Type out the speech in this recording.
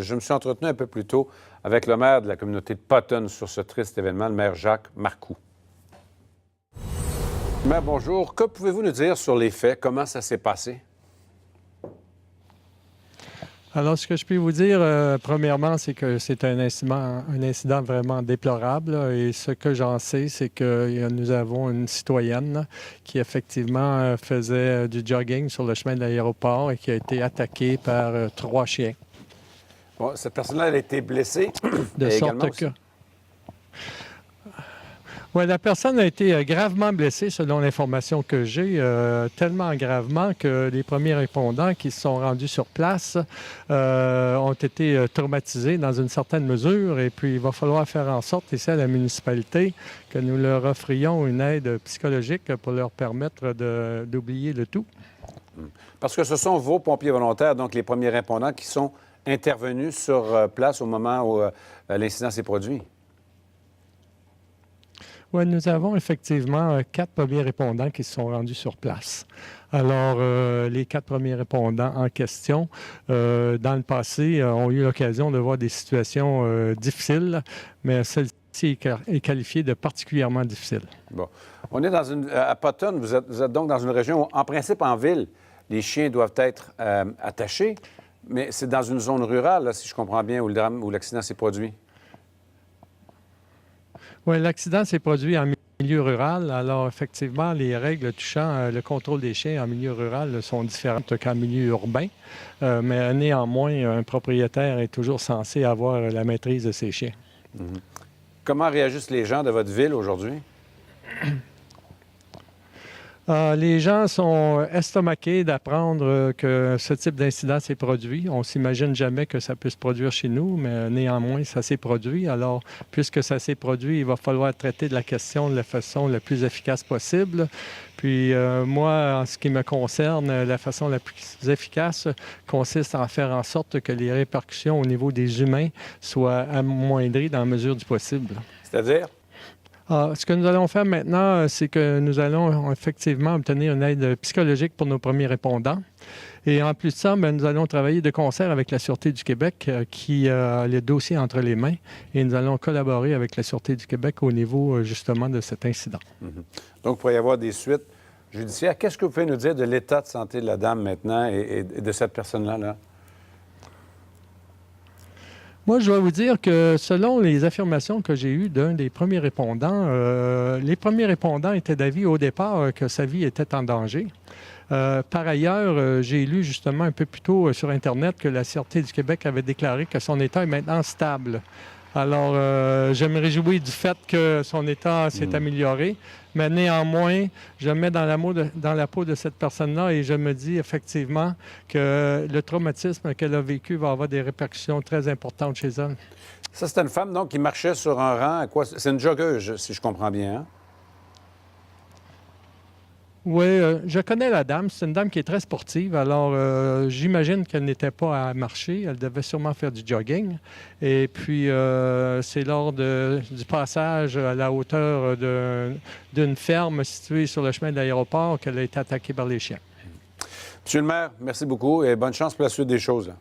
Je me suis entretenu un peu plus tôt avec le maire de la communauté de Potton sur ce triste événement, le maire Jacques Marcoux. Maire, bonjour. Que pouvez-vous nous dire sur les faits? Comment ça s'est passé? Alors, ce que je peux vous dire, premièrement, c'est que c'est un incident vraiment déplorable. Là, et ce que j'en sais, c'est que nous avons une citoyenne qui, effectivement, faisait du jogging sur le chemin de l'aéroport et qui a été attaquée par 3 chiens. Bon, cette personne-là, elle a été blessée. De sorte que... Oui, la personne a été gravement blessée, selon l'information que j'ai, tellement gravement que les premiers répondants qui se sont rendus sur place ont été traumatisés dans une certaine mesure. Et puis, il va falloir faire en sorte, ici à la municipalité, que nous leur offrions une aide psychologique pour leur permettre d'oublier le tout. Parce que ce sont vos pompiers volontaires, donc les premiers répondants, qui sont intervenus sur place au moment où l'incident s'est produit. Oui, nous avons effectivement 4 premiers répondants qui se sont rendus sur place. Alors, les 4 premiers répondants en question, dans le passé, ont eu l'occasion de voir des situations difficiles, mais celle-ci est qualifiée de particulièrement difficile. Bon. On est à Potton, vous êtes donc dans une région où, en principe, en ville, les chiens doivent être attachés, mais c'est dans une zone rurale, là, si je comprends bien, où le drame, où l'accident s'est produit. Oui, l'accident s'est produit en milieu rural. Alors, effectivement, les règles touchant le contrôle des chiens en milieu rural sont différentes qu'en milieu urbain. Mais néanmoins, un propriétaire est toujours censé avoir la maîtrise de ses chiens. Mm-hmm. Comment réagissent les gens de votre ville aujourd'hui? Les gens sont estomaqués d'apprendre que ce type d'incident s'est produit. On ne s'imagine jamais que ça puisse se produire chez nous, mais néanmoins, ça s'est produit. Alors, puisque ça s'est produit, il va falloir traiter de la question de la façon la plus efficace possible. Puis moi, en ce qui me concerne, la façon la plus efficace consiste à faire en sorte que les répercussions au niveau des humains soient amoindries dans la mesure du possible. C'est-à-dire? Ce que nous allons faire maintenant, c'est que nous allons effectivement obtenir une aide psychologique pour nos premiers répondants. Et en plus de ça, nous allons travailler de concert avec la Sûreté du Québec qui a le dossier entre les mains. Et nous allons collaborer avec la Sûreté du Québec au niveau justement de cet incident. Mm-hmm. Donc, il pourrait y avoir des suites judiciaires. Qu'est-ce que vous pouvez nous dire de l'état de santé de la dame maintenant et de cette personne-là, là? Moi, je dois vous dire que selon les affirmations que j'ai eues d'un des premiers répondants, les premiers répondants étaient d'avis au départ que sa vie était en danger. Par ailleurs, j'ai lu justement un peu plus tôt sur Internet que la Sûreté du Québec avait déclaré que son état est maintenant stable. Alors, je me réjouis du fait que son état s'est amélioré, mais néanmoins, je me mets dans la peau de cette personne-là et je me dis effectivement que le traumatisme qu'elle a vécu va avoir des répercussions très importantes chez elle. Ça, c'était une femme, donc, qui marchait sur un rang. À quoi? C'est une joggeuse, si je comprends bien, hein? Oui, je connais la dame. C'est une dame qui est très sportive. Alors, j'imagine qu'elle n'était pas à marcher. Elle devait sûrement faire du jogging. Et puis, c'est lors du passage à la hauteur d'une ferme située sur le chemin de l'aéroport qu'elle a été attaquée par les chiens. Monsieur le maire, merci beaucoup et bonne chance pour la suite des choses.